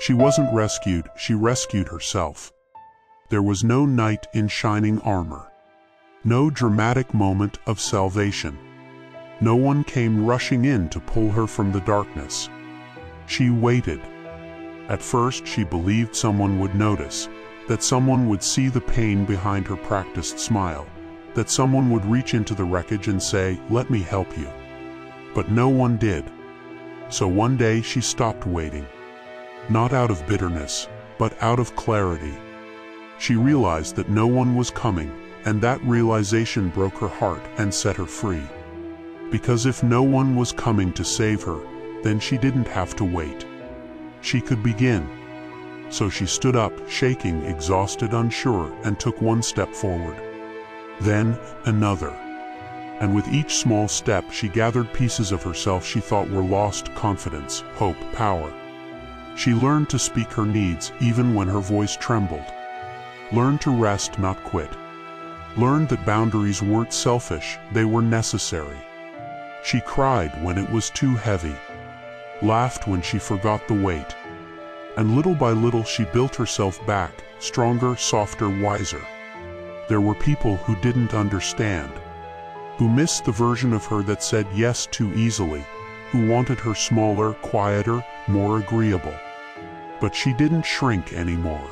She wasn't rescued, she rescued herself. There was no knight in shining armor. No dramatic moment of salvation. No one came rushing in to pull her from the darkness. She waited. At first she believed someone would notice, that someone would see the pain behind her practiced smile, that someone would reach into the wreckage and say, "Let me help you." But no one did. So one day she stopped waiting. Not out of bitterness, but out of clarity. She realized that no one was coming, and that realization broke her heart and set her free. Because if no one was coming to save her, then she didn't have to wait. She could begin. So she stood up, shaking, exhausted, unsure, and took one step forward. Then another. And with each small step she gathered pieces of herself she thought were lost: confidence, hope, power. She learned to speak her needs even when her voice trembled. Learned to rest, not quit. Learned that boundaries weren't selfish, they were necessary. She cried when it was too heavy. Laughed when she forgot the weight. And little by little she built herself back, stronger, softer, wiser. There were people who didn't understand, who missed the version of her that said yes too easily, who wanted her smaller, quieter, more agreeable. But she didn't shrink anymore,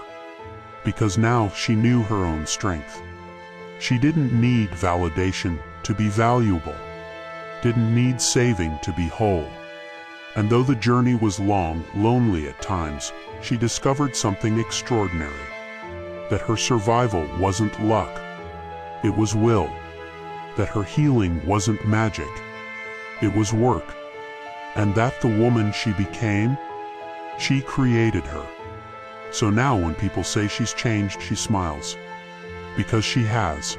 because now she knew her own strength. She didn't need validation to be valuable, didn't need saving to be whole. And though the journey was long, lonely at times, she discovered something extraordinary. That her survival wasn't luck, it was will. That her healing wasn't magic, it was work. And that the woman she became, she created her. So now when people say she's changed, she smiles. Because she has.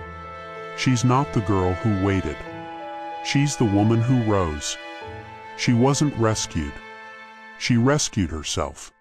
She's not the girl who waited. She's the woman who rose. She wasn't rescued. She rescued herself.